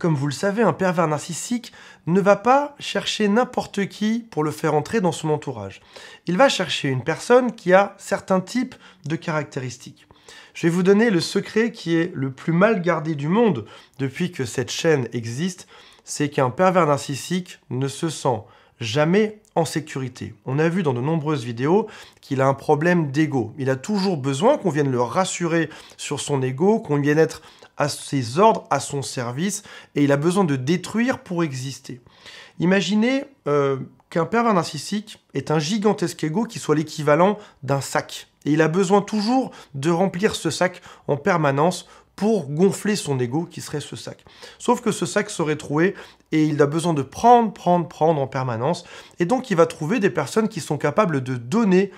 Comme vous le savez, un pervers narcissique ne va pas chercher n'importe qui pour le faire entrer dans son entourage. Il va chercher une personne qui a certains types de caractéristiques. Je vais vous donner le secret qui est le plus mal gardé du monde depuis que cette chaîne existe, c'est qu'un pervers narcissique ne se sent jamais en sécurité. On a vu dans de nombreuses vidéos qu'il a un problème d'ego. Il a toujours besoin qu'on vienne le rassurer sur son ego, qu'on vienne être à ses ordres, à son service, et il a besoin de détruire pour exister. Imaginez qu'un pervers narcissique est un gigantesque ego qui soit l'équivalent d'un sac. Et il a besoin toujours de remplir ce sac en permanence pour gonfler son ego qui serait ce sac. Sauf que ce sac serait troué et il a besoin de prendre en permanence. Et donc il va trouver des personnes qui sont capables de donner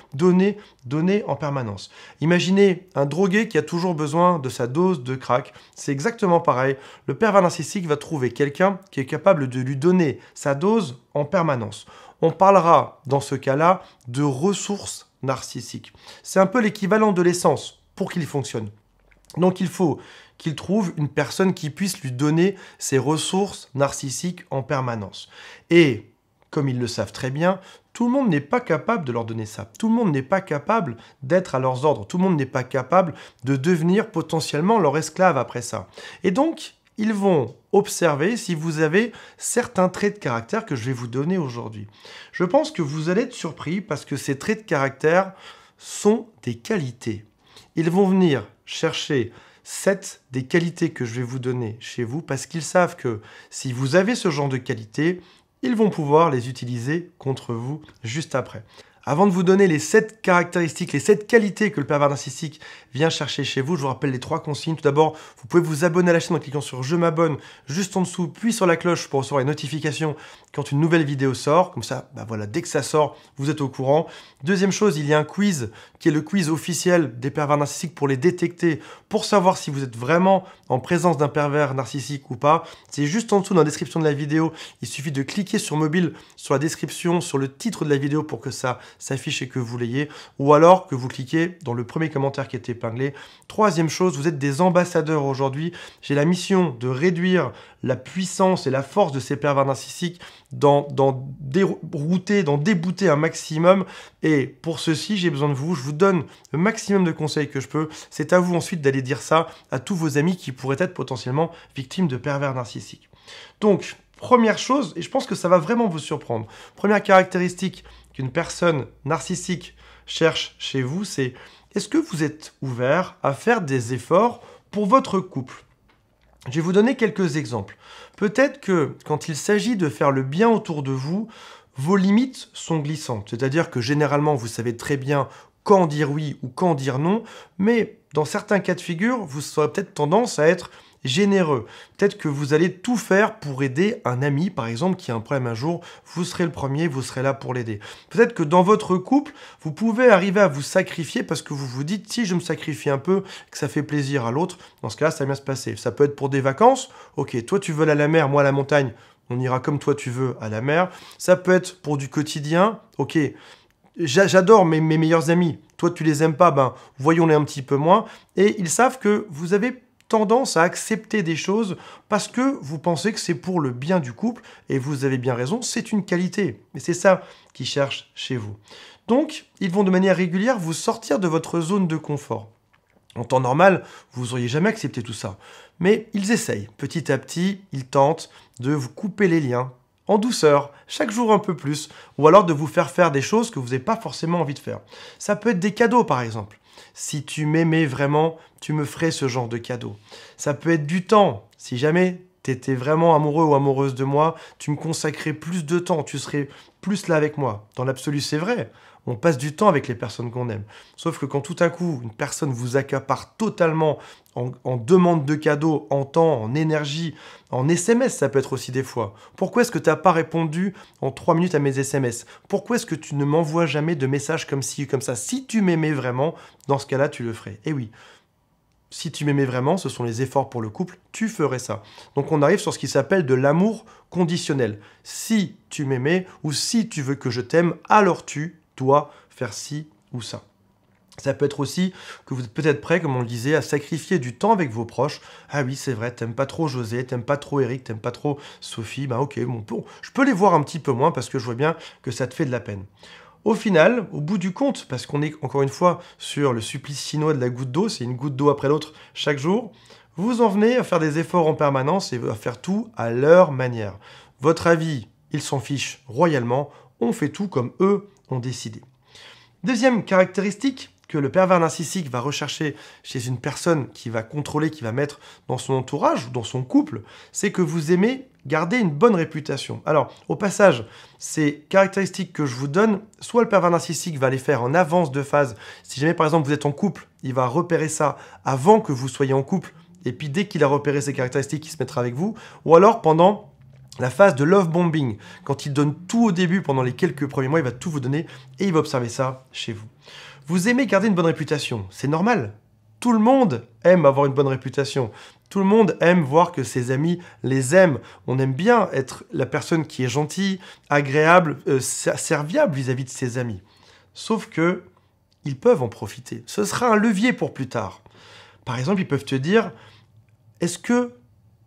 en permanence. Imaginez un drogué qui a toujours besoin de sa dose de crack. C'est exactement pareil. Le pervers narcissique va trouver quelqu'un qui est capable de lui donner sa dose en permanence. On parlera dans ce cas-là de ressources narcissiques. C'est un peu l'équivalent de l'essence pour qu'il fonctionne. Donc il faut qu'il trouve une personne qui puisse lui donner ses ressources narcissiques en permanence. Et, comme ils le savent très bien, tout le monde n'est pas capable de leur donner ça. Tout le monde n'est pas capable d'être à leurs ordres. Tout le monde n'est pas capable de devenir potentiellement leur esclave après ça. Et donc, ils vont observer si vous avez certains traits de caractère que je vais vous donner aujourd'hui. Je pense que vous allez être surpris parce que ces traits de caractère sont des qualités. Ils vont venir chercher 7 des qualités que je vais vous donner chez vous parce qu'ils savent que si vous avez ce genre de qualités, ils vont pouvoir les utiliser contre vous juste après. Avant de vous donner les 7 caractéristiques, les 7 qualités que le pervers narcissique vient chercher chez vous, je vous rappelle les 3 consignes. Tout d'abord, vous pouvez vous abonner à la chaîne en cliquant sur « Je m'abonne » juste en dessous, puis sur la cloche pour recevoir les notifications quand une nouvelle vidéo sort. Comme ça, voilà, dès que ça sort, vous êtes au courant. Deuxième chose, il y a un quiz qui est le quiz officiel des pervers narcissiques pour les détecter, pour savoir si vous êtes vraiment en présence d'un pervers narcissique ou pas. C'est juste en dessous dans la description de la vidéo. Il suffit de cliquer sur mobile, sur la description, sur le titre de la vidéo pour que ça s'affiche et que vous l'ayez, ou alors que vous cliquez dans le premier commentaire qui est épinglé. Troisième chose, vous êtes des ambassadeurs aujourd'hui. J'ai la mission de réduire la puissance et la force de ces pervers narcissiques, d'en débouter un maximum. Et pour ceci, j'ai besoin de vous. Je vous donne le maximum de conseils que je peux. C'est à vous ensuite d'aller dire ça à tous vos amis qui pourraient être potentiellement victimes de pervers narcissiques. Donc, première chose, et je pense que ça va vraiment vous surprendre. Première caractéristique qu'une personne narcissique cherche chez vous, c'est est-ce que vous êtes ouvert à faire des efforts pour votre couple? Je vais vous donner quelques exemples. Peut-être que quand il s'agit de faire le bien autour de vous, vos limites sont glissantes. C'est-à-dire que généralement, vous savez très bien quand dire oui ou quand dire non, mais dans certains cas de figure, vous aurez peut-être tendance à être généreux. Peut-être que vous allez tout faire pour aider un ami, par exemple, qui a un problème un jour. Vous serez le premier, vous serez là pour l'aider. Peut-être que dans votre couple, vous pouvez arriver à vous sacrifier parce que vous vous dites, si je me sacrifie un peu, que ça fait plaisir à l'autre, dans ce cas-là, ça va bien se passer. Ça peut être pour des vacances. Ok, toi, tu veux aller à la mer, moi à la montagne. On ira comme toi, tu veux à la mer. Ça peut être pour du quotidien. Ok, j'adore mes meilleurs amis. Toi, tu les aimes pas, ben, voyons-les un petit peu moins. Et ils savent que vous avez tendance à accepter des choses parce que vous pensez que c'est pour le bien du couple et vous avez bien raison, c'est une qualité. Et c'est ça qu'ils cherchent chez vous. Donc, ils vont de manière régulière vous sortir de votre zone de confort. En temps normal, vous n'auriez jamais accepté tout ça. Mais ils essayent. Petit à petit, ils tentent de vous couper les liens en douceur, chaque jour un peu plus, ou alors de vous faire des choses que vous n'avez pas forcément envie de faire. Ça peut être des cadeaux, par exemple. Si tu m'aimais vraiment, tu me ferais ce genre de cadeau. Ça peut être du temps. Si jamais tu étais vraiment amoureux ou amoureuse de moi, tu me consacrais plus de temps, tu serais plus là avec moi. Dans l'absolu, c'est vrai. On passe du temps avec les personnes qu'on aime. Sauf que quand tout à coup, une personne vous accapare totalement en demande de cadeaux, en temps, en énergie, en SMS, ça peut être aussi des fois. Pourquoi est-ce que tu n'as pas répondu en 3 minutes à mes SMS? Pourquoi est-ce que tu ne m'envoies jamais de messages comme ci, comme ça? Si tu m'aimais vraiment, dans ce cas-là, tu le ferais. Eh oui, si tu m'aimais vraiment, ce sont les efforts pour le couple, tu ferais ça. Donc on arrive sur ce qui s'appelle de l'amour conditionnel. Si tu m'aimais ou si tu veux que je t'aime, alors tu dois faire ci ou ça. Ça peut être aussi que vous êtes peut-être prêt, comme on le disait, à sacrifier du temps avec vos proches. Ah oui, c'est vrai, t'aimes pas trop José, t'aimes pas trop Eric, t'aimes pas trop Sophie. Bah ok, bon, je peux les voir un petit peu moins parce que je vois bien que ça te fait de la peine. Au final, au bout du compte, parce qu'on est encore une fois sur le supplice chinois de la goutte d'eau, c'est une goutte d'eau après l'autre chaque jour, vous en venez à faire des efforts en permanence et à faire tout à leur manière. Votre avis, ils s'en fichent royalement, on fait tout comme eux ont décidé. Deuxième caractéristique que le pervers narcissique va rechercher chez une personne qui va contrôler, qui va mettre dans son entourage ou dans son couple, c'est que vous aimez garder une bonne réputation. Alors, au passage, ces caractéristiques que je vous donne, soit le pervers narcissique va les faire en avance de phase. Si jamais, par exemple, vous êtes en couple, il va repérer ça avant que vous soyez en couple, et puis dès qu'il a repéré ces caractéristiques, il se mettra avec vous, ou alors pendant la phase de love bombing, quand il donne tout au début, pendant les quelques premiers mois, il va tout vous donner et il va observer ça chez vous. Vous aimez garder une bonne réputation, c'est normal. Tout le monde aime avoir une bonne réputation. Tout le monde aime voir que ses amis les aiment. On aime bien être la personne qui est gentille, agréable, serviable vis-à-vis de ses amis. Sauf que ils peuvent en profiter. Ce sera un levier pour plus tard. Par exemple, ils peuvent te dire, est-ce que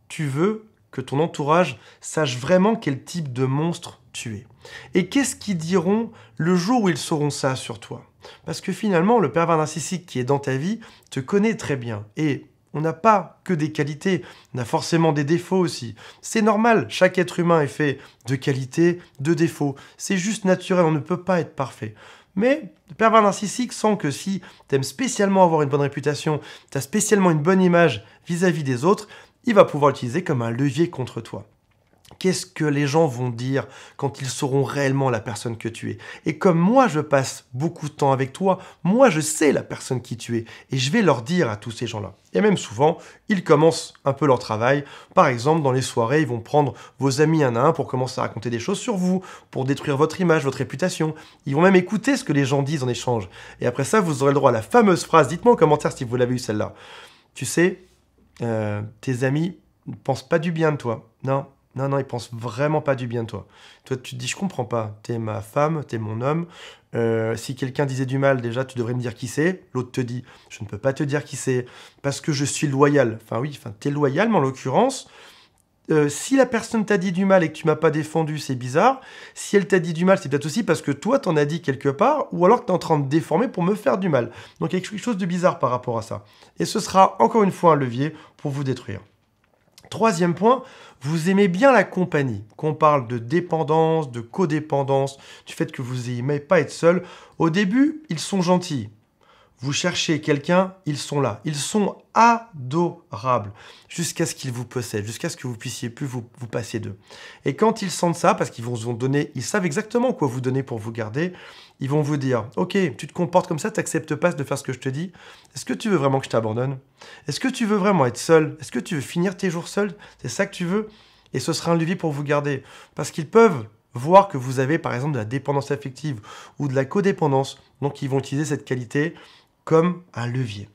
tu veux que ton entourage sache vraiment quel type de monstre tu es? Et qu'est-ce qu'ils diront le jour où ils sauront ça sur toi? Parce que finalement, le pervers narcissique qui est dans ta vie te connaît très bien. Et on n'a pas que des qualités, on a forcément des défauts aussi. C'est normal, chaque être humain est fait de qualités, de défauts. C'est juste naturel, on ne peut pas être parfait. Mais le pervers narcissique sent que si tu aimes spécialement avoir une bonne réputation, tu as spécialement une bonne image vis-à-vis des autres, il va pouvoir l'utiliser comme un levier contre toi. Qu'est-ce que les gens vont dire quand ils sauront réellement la personne que tu es? Et comme moi, je passe beaucoup de temps avec toi, moi, je sais la personne qui tu es. Et je vais leur dire à tous ces gens-là. Et même souvent, ils commencent un peu leur travail. Par exemple, dans les soirées, ils vont prendre vos amis un à un pour commencer à raconter des choses sur vous, pour détruire votre image, votre réputation. Ils vont même écouter ce que les gens disent en échange. Et après ça, vous aurez le droit à la fameuse phrase. Dites-moi en commentaire si vous l'avez eu celle-là. Tu sais, tes amis ne pensent pas du bien de toi. Non. Non, ils pensent vraiment pas du bien de toi. Toi, tu te dis, je comprends pas. T'es ma femme, t'es mon homme. Si quelqu'un disait du mal, déjà, tu devrais me dire qui c'est. L'autre te dit, je ne peux pas te dire qui c'est parce que je suis loyal. Enfin, oui, t'es loyal, mais en l'occurrence, si la personne t'a dit du mal et que tu m'as pas défendu, c'est bizarre. Si elle t'a dit du mal, c'est peut-être aussi parce que toi, t'en as dit quelque part, ou alors que t'es en train de déformer pour me faire du mal. Donc, il y a quelque chose de bizarre par rapport à ça. Et ce sera encore une fois un levier pour vous détruire. Troisième point, vous aimez bien la compagnie. Qu'on parle de dépendance, de codépendance, du fait que vous n'aimez pas être seul. Au début, ils sont gentils. Vous cherchez quelqu'un, ils sont là. Ils sont adorables jusqu'à ce qu'ils vous possèdent, jusqu'à ce que vous puissiez plus vous passer d'eux. Et quand ils sentent ça, parce qu'ils vous ont donné, ils savent exactement quoi vous donner pour vous garder, ils vont vous dire, ok, tu te comportes comme ça, tu n'acceptes pas de faire ce que je te dis. Est-ce que tu veux vraiment que je t'abandonne? Est-ce que tu veux vraiment être seul? Est-ce que tu veux finir tes jours seul? C'est ça que tu veux? Et ce sera un levier pour vous garder. Parce qu'ils peuvent voir que vous avez par exemple de la dépendance affective ou de la codépendance. Donc ils vont utiliser cette qualité comme un levier.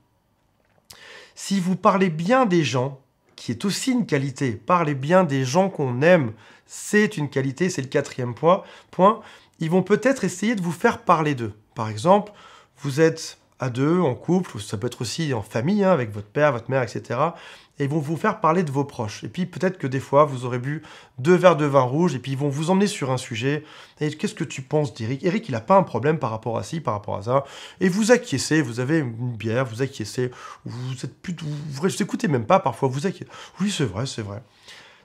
Si vous parlez bien des gens, qui est aussi une qualité, parlez bien des gens qu'on aime, c'est une qualité, c'est le quatrième point, ils vont peut-être essayer de vous faire parler d'eux. Par exemple, vous êtes à deux, en couple, ou ça peut être aussi en famille, avec votre père, votre mère, etc. Et ils vont vous faire parler de vos proches. Et puis peut-être que des fois, vous aurez bu 2 verres de vin rouge, et puis ils vont vous emmener sur un sujet. Et qu'est-ce que tu penses d'Eric? Eric, il n'a pas un problème par rapport à ci, par rapport à ça. Et vous acquiescez, vous avez une bière, vous acquiescez, vous êtes plutôt, vous écoutez même pas, parfois vous acquiescez. Oui, c'est vrai, c'est vrai.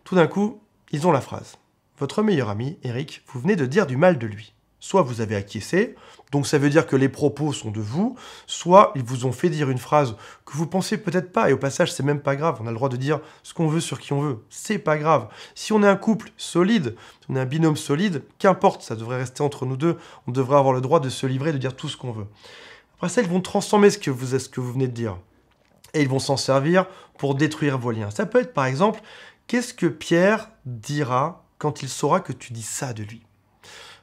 Tout d'un coup, ils ont la phrase. Votre meilleur ami, Eric, vous venez de dire du mal de lui. Soit vous avez acquiescé, donc ça veut dire que les propos sont de vous, soit ils vous ont fait dire une phrase que vous pensez peut-être pas, et au passage, c'est même pas grave, on a le droit de dire ce qu'on veut sur qui on veut, c'est pas grave. Si on est un couple solide, si on est un binôme solide, qu'importe, ça devrait rester entre nous deux, on devrait avoir le droit de se livrer, de dire tout ce qu'on veut. Après ça, ils vont transformer ce que vous venez de dire, et ils vont s'en servir pour détruire vos liens. Ça peut être par exemple, qu'est-ce que Pierre dira quand il saura que tu dis ça de lui?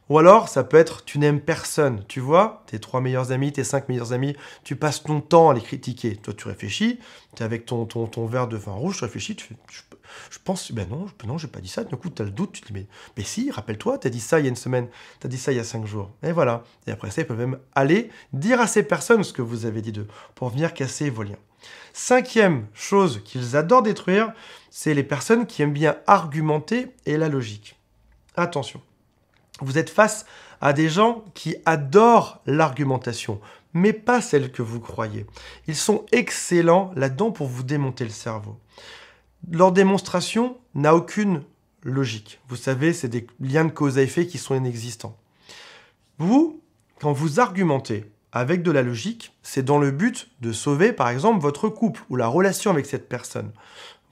Ou alors, ça peut être tu n'aimes personne. Tu vois, tes 3 meilleurs amis, tes 5 meilleurs amis, tu passes ton temps à les critiquer. Toi, tu réfléchis, tu es avec ton verre de vin rouge, tu réfléchis, tu fais, je pense, ben non, j'ai pas dit ça. D'un coup, tu as le doute, tu te dis, mais si, rappelle-toi, tu as dit ça il y a une semaine, tu as dit ça il y a 5 jours. Et voilà. Et après ça, ils peuvent même aller dire à ces personnes ce que vous avez dit d'eux pour venir casser vos liens. 5e chose qu'ils adorent détruire, c'est les personnes qui aiment bien argumenter et la logique. Attention. Vous êtes face à des gens qui adorent l'argumentation, mais pas celle que vous croyez. Ils sont excellents là-dedans pour vous démonter le cerveau. Leur démonstration n'a aucune logique. Vous savez, c'est des liens de cause à effet qui sont inexistants. Vous, quand vous argumentez avec de la logique, c'est dans le but de sauver, par exemple, votre couple ou la relation avec cette personne.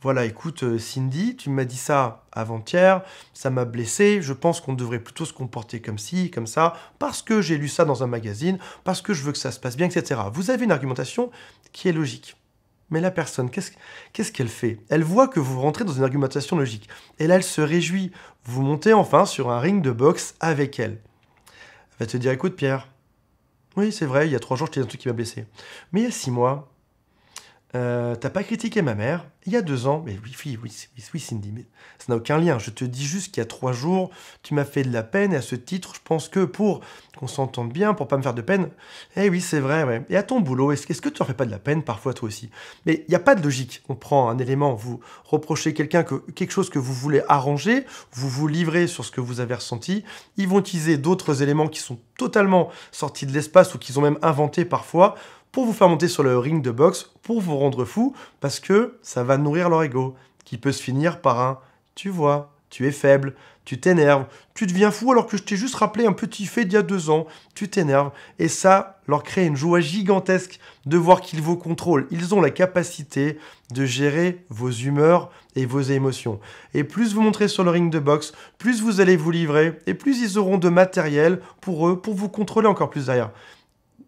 Voilà, écoute, Cindy, tu m'as dit ça avant-hier, ça m'a blessé, je pense qu'on devrait plutôt se comporter comme ci, comme ça, parce que j'ai lu ça dans un magazine, parce que je veux que ça se passe bien, etc. Vous avez une argumentation qui est logique. Mais la personne, qu'est-ce qu'elle fait? Elle voit que vous rentrez dans une argumentation logique. Et là, elle se réjouit. Vous montez enfin sur un ring de boxe avec elle. Elle va te dire, écoute Pierre, oui c'est vrai, il y a 3 jours, je t'ai dit un truc qui m'a blessé. Mais il y a 6 mois, t'as pas critiqué ma mère, il y a 2 ans, mais oui Cindy, mais ça n'a aucun lien. Je te dis juste qu'il y a 3 jours, tu m'as fait de la peine, et à ce titre, je pense que pour qu'on s'entende bien, pour pas me faire de peine, eh oui, c'est vrai, ouais. Et à ton boulot, est-ce que tu en fais pas de la peine parfois toi aussi? Mais il n'y a pas de logique. On prend un élément, vous reprochez quelque chose que vous voulez arranger, vous vous livrez sur ce que vous avez ressenti, ils vont utiliser d'autres éléments qui sont totalement sortis de l'espace ou qu'ils ont même inventés parfois, pour vous faire monter sur le ring de boxe, pour vous rendre fou, parce que ça va nourrir leur ego, qui peut se finir par un « tu vois, tu es faible, tu t'énerves, tu deviens fou alors que je t'ai juste rappelé un petit fait d'il y a 2 ans, tu t'énerves ». Et ça leur crée une joie gigantesque de voir qu'ils vous contrôlent. Ils ont la capacité de gérer vos humeurs et vos émotions. Et plus vous montrez sur le ring de boxe, plus vous allez vous livrer, et plus ils auront de matériel pour eux, pour vous contrôler encore plus derrière.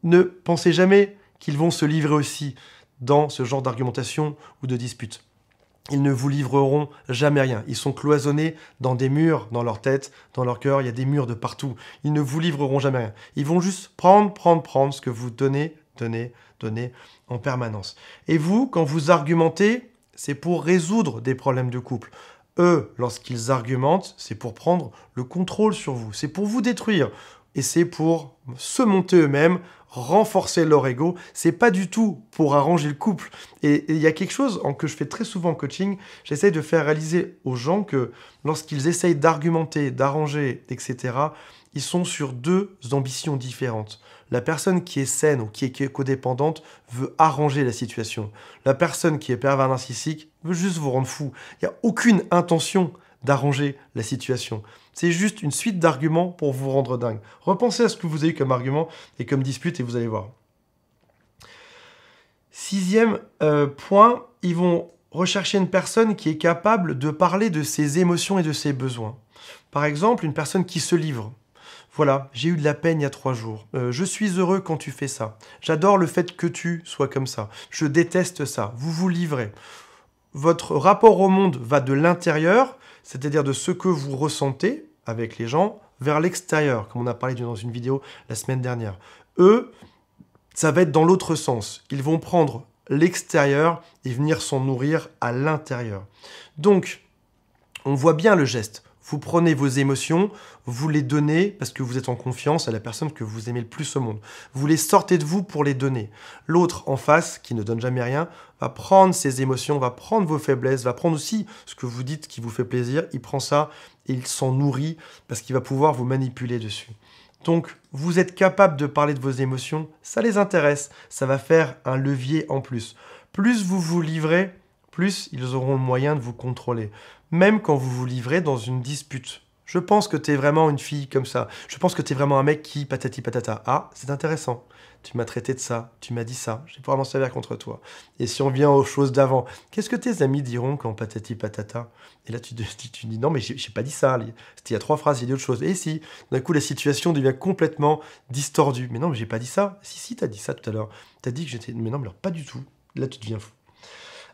Ne pensez jamais qu'ils vont se livrer aussi dans ce genre d'argumentation ou de dispute. Ils ne vous livreront jamais rien. Ils sont cloisonnés dans des murs, dans leur tête, dans leur cœur. Il y a des murs de partout. Ils ne vous livreront jamais rien. Ils vont juste prendre ce que vous donnez en permanence. Et vous, quand vous argumentez, c'est pour résoudre des problèmes de couple. Eux, lorsqu'ils argumentent, c'est pour prendre le contrôle sur vous. C'est pour vous détruire. Et c'est pour se monter eux-mêmes, renforcer leur ego. C'est pas du tout pour arranger le couple. Et il y a quelque chose que je fais très souvent en coaching, j'essaye de faire réaliser aux gens que lorsqu'ils essayent d'argumenter, d'arranger, etc., ils sont sur 2 ambitions différentes. La personne qui est saine ou qui est codépendante veut arranger la situation. La personne qui est pervers narcissique veut juste vous rendre fou. Il n'y a aucune intention d'arranger la situation. C'est juste une suite d'arguments pour vous rendre dingue. Repensez à ce que vous avez comme argument et comme dispute et vous allez voir. 6e point, ils vont rechercher une personne qui est capable de parler de ses émotions et de ses besoins. Par exemple, une personne qui se livre. Voilà, j'ai eu de la peine il y a 3 jours. Je suis heureux quand tu fais ça. J'adore le fait que tu sois comme ça. Je déteste ça. Vous vous livrez. Votre rapport au monde va de l'intérieur, c'est-à-dire de ce que vous ressentez avec les gens, vers l'extérieur, comme on a parlé dans une vidéo la semaine dernière. Eux, ça va être dans l'autre sens. Ils vont prendre l'extérieur et venir s'en nourrir à l'intérieur. Donc, on voit bien le geste. Vous prenez vos émotions, vous les donnez parce que vous êtes en confiance à la personne que vous aimez le plus au monde. Vous les sortez de vous pour les donner. L'autre en face, qui ne donne jamais rien, va prendre ses émotions, va prendre vos faiblesses, va prendre aussi ce que vous dites qui vous fait plaisir. Il prend ça et il s'en nourrit parce qu'il va pouvoir vous manipuler dessus. Donc, vous êtes capable de parler de vos émotions, ça les intéresse, ça va faire un levier en plus. Plus vous vous livrez, plus ils auront le moyen de vous contrôler. Même quand vous vous livrez dans une dispute. Je pense que tu es vraiment une fille comme ça. Je pense que tu es vraiment un mec qui patati patata. Ah, c'est intéressant. Tu m'as traité de ça, tu m'as dit ça, je vais pouvoir m'en servir contre toi. Et si on vient aux choses d'avant, qu'est-ce que tes amis diront quand patati patata? Et là, tu dis non, mais j'ai pas dit ça. C'était il y a 3 phrases, j'ai dit autre chose. Et si, d'un coup, la situation devient complètement distordue. Mais non, mais j'ai pas dit ça. Si, t'as dit ça tout à l'heure. T'as dit que j'étais... Mais non, mais alors pas du tout. Là, tu deviens fou.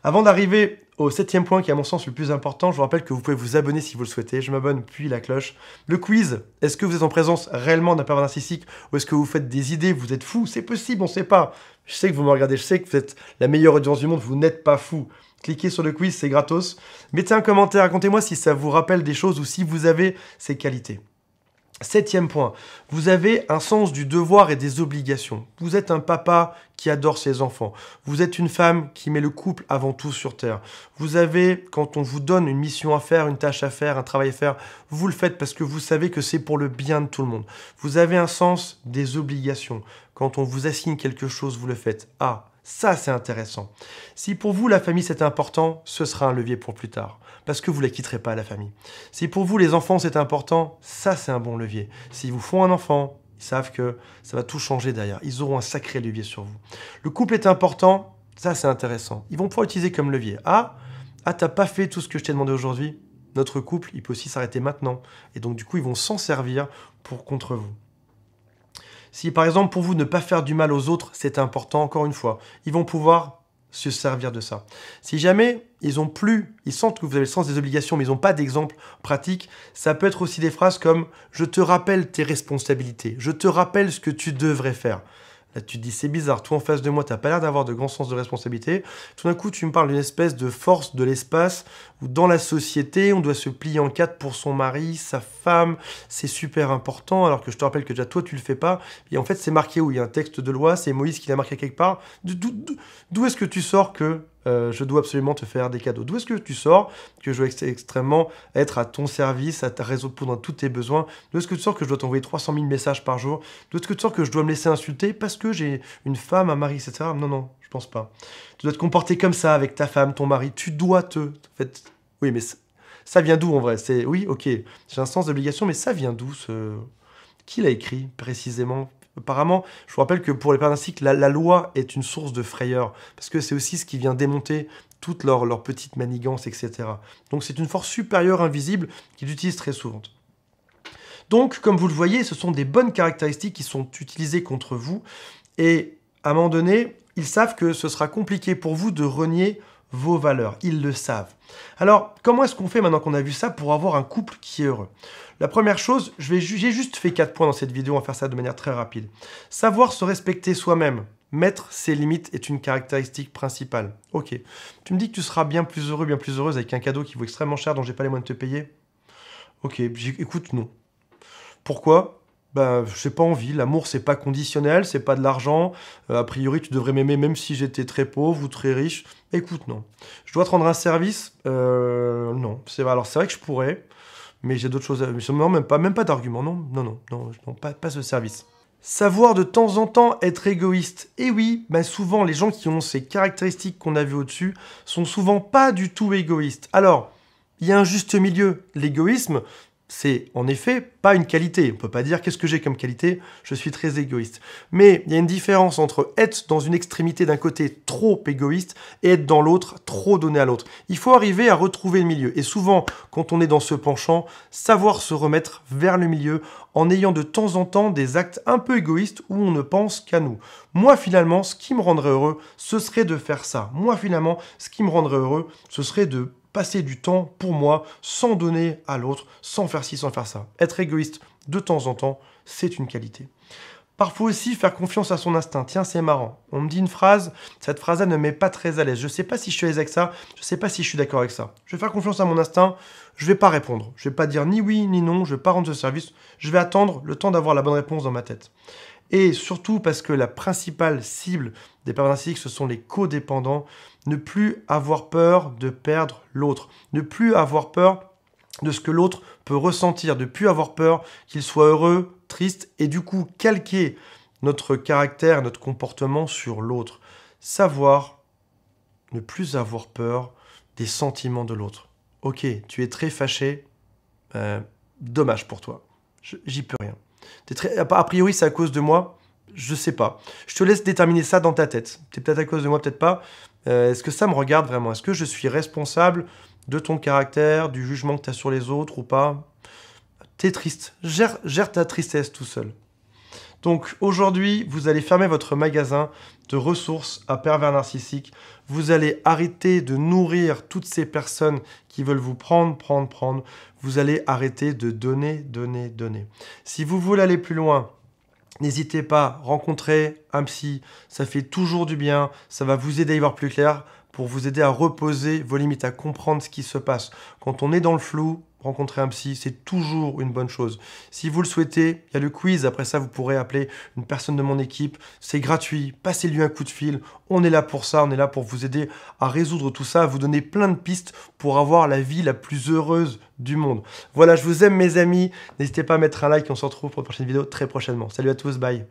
Avant d'arriver au 7e point qui est à mon sens le plus important. Je vous rappelle que vous pouvez vous abonner si vous le souhaitez. Je m'abonne puis la cloche. Le quiz, est-ce que vous êtes en présence réellement d'un pervers narcissique ou est-ce que vous faites des idées, vous êtes fou? C'est possible, on ne sait pas. Je sais que vous me regardez, je sais que vous êtes la meilleure audience du monde, vous n'êtes pas fou. Cliquez sur le quiz, c'est gratos. Mettez un commentaire, racontez-moi si ça vous rappelle des choses ou si vous avez ces qualités. 7e point, vous avez un sens du devoir et des obligations. Vous êtes un papa qui adore ses enfants. Vous êtes une femme qui met le couple avant tout sur terre. Vous avez, quand on vous donne une mission à faire, une tâche à faire, un travail à faire, vous le faites parce que vous savez que c'est pour le bien de tout le monde. Vous avez un sens des obligations. Quand on vous assigne quelque chose, vous le faites. Ah, ça c'est intéressant. Si pour vous la famille c'est important, ce sera un levier pour plus tard. Parce que vous ne la quitterez pas, la famille. Si pour vous, les enfants, c'est important, ça, c'est un bon levier. S'ils vous font un enfant, ils savent que ça va tout changer derrière. Ils auront un sacré levier sur vous. Le couple est important, ça, c'est intéressant. Ils vont pouvoir l'utiliser comme levier. Ah, t'as pas fait tout ce que je t'ai demandé aujourd'hui? Notre couple, il peut aussi s'arrêter maintenant. Et donc, du coup, ils vont s'en servir pour contre vous. Si, par exemple, pour vous, ne pas faire du mal aux autres, c'est important, encore une fois, ils vont pouvoir se servir de ça. Si jamais ils sentent que vous avez le sens des obligations, mais ils n'ont pas d'exemple pratique, ça peut être aussi des phrases comme « je te rappelle tes responsabilités, je te rappelle ce que tu devrais faire ». Là, tu te dis, c'est bizarre, toi en face de moi, tu n'as pas l'air d'avoir de grand sens de responsabilité. Tout d'un coup, tu me parles d'une espèce de force de l'espace où dans la société, on doit se plier en quatre pour son mari, sa femme, c'est super important, alors que je te rappelle que déjà toi, tu le fais pas. Et en fait, c'est marqué où il y a un texte de loi, c'est Moïse qui l'a marqué quelque part. D'où est-ce que tu sors que je dois absolument te faire des cadeaux? D'où est-ce que tu sors que je dois extrêmement être à ton service, à ta répondre à tous tes besoins? D'où est-ce que tu sors que je dois t'envoyer 300 000 messages par jour? D'où est-ce que tu sors que je dois me laisser insulter parce que j'ai une femme, un mari, etc. Non, non, je pense pas. Tu dois te comporter comme ça avec ta femme, ton mari. Tu dois En fait, oui, mais ça vient d'où en vrai? Oui, ok, j'ai un sens d'obligation, mais ça vient d'où Qui l'a écrit précisément? Apparemment, je vous rappelle que pour les pervers narcissiques, la loi est une source de frayeur, parce que c'est aussi ce qui vient démonter toutes leurs petites manigances, etc. Donc c'est une force supérieure invisible qu'ils utilisent très souvent. Donc, comme vous le voyez, ce sont des bonnes caractéristiques qui sont utilisées contre vous, et à un moment donné, ils savent que ce sera compliqué pour vous de renier vos valeurs. Ils le savent. Alors, comment est-ce qu'on fait maintenant qu'on a vu ça pour avoir un couple qui est heureux? La première chose, j'ai juste fait 4 points dans cette vidéo, on va faire ça de manière très rapide. Savoir se respecter soi-même, mettre ses limites est une caractéristique principale. Ok, tu me dis que tu seras bien plus heureux, bien plus heureuse avec un cadeau qui vaut extrêmement cher dont j'ai pas les moyens de te payer? Ok, écoute, non. Pourquoi? Ben, j'ai pas envie. L'amour, c'est pas conditionnel, c'est pas de l'argent. A priori, tu devrais m'aimer même si j'étais très pauvre ou très riche. Écoute, non. Je dois te rendre un service? Non. Alors, c'est vrai que je pourrais, mais j'ai d'autres choses à... Non, même pas d'argument. Non, pas ce service. Savoir de temps en temps être égoïste. Et oui, ben souvent, les gens qui ont ces caractéristiques qu'on a vues au-dessus sont souvent pas du tout égoïstes. Alors, il y a un juste milieu. L'égoïsme, c'est en effet pas une qualité. On ne peut pas dire qu'est-ce que j'ai comme qualité, je suis très égoïste. Mais il y a une différence entre être dans une extrémité d'un côté trop égoïste et être dans l'autre trop donné à l'autre. Il faut arriver à retrouver le milieu. Et souvent, quand on est dans ce penchant, savoir se remettre vers le milieu en ayant de temps en temps des actes un peu égoïstes où on ne pense qu'à nous. Moi, finalement, ce qui me rendrait heureux, ce serait de faire ça. Moi, finalement, ce qui me rendrait heureux, ce serait de passer du temps pour moi, sans donner à l'autre, sans faire ci, sans faire ça. Être égoïste de temps en temps, c'est une qualité. Parfois aussi, faire confiance à son instinct. Tiens, c'est marrant. On me dit une phrase, cette phrase-là ne m'est pas très à l'aise. Je ne sais pas si je suis à l'aise avec ça, je ne sais pas si je suis d'accord avec ça. Je vais faire confiance à mon instinct, je ne vais pas répondre. Je ne vais pas dire ni oui ni non, je ne vais pas rendre ce service. Je vais attendre le temps d'avoir la bonne réponse dans ma tête. Et surtout parce que la principale cible des pervers narcissiques, ce sont les codépendants. Ne plus avoir peur de perdre l'autre. Ne plus avoir peur de ce que l'autre peut ressentir. Ne plus avoir peur qu'il soit heureux, triste. Et du coup, calquer notre caractère, notre comportement sur l'autre. Savoir ne plus avoir peur des sentiments de l'autre. Ok, tu es très fâché. Dommage pour toi. J'y peux rien. A priori, c'est à cause de moi. Je sais pas. Je te laisse déterminer ça dans ta tête. C'est peut-être à cause de moi, peut-être pas. Est-ce que ça me regarde vraiment? Est-ce que je suis responsable de ton caractère, du jugement que tu as sur les autres ou pas? T'es triste. Gère ta tristesse tout seul. Donc aujourd'hui, vous allez fermer votre magasin de ressources à pervers narcissiques. Vous allez arrêter de nourrir toutes ces personnes qui veulent vous prendre. Vous allez arrêter de donner. Si vous voulez aller plus loin, n'hésitez pas, rencontrer un psy, ça fait toujours du bien, ça va vous aider à y voir plus clair, pour vous aider à reposer vos limites, à comprendre ce qui se passe. Quand on est dans le flou, rencontrer un psy, c'est toujours une bonne chose. Si vous le souhaitez, il y a le quiz. Après ça, vous pourrez appeler une personne de mon équipe. C'est gratuit. Passez-lui un coup de fil. On est là pour ça. On est là pour vous aider à résoudre tout ça, à vous donner plein de pistes pour avoir la vie la plus heureuse du monde. Voilà, je vous aime mes amis. N'hésitez pas à mettre un like et on se retrouve pour une prochaine vidéo très prochainement. Salut à tous, bye.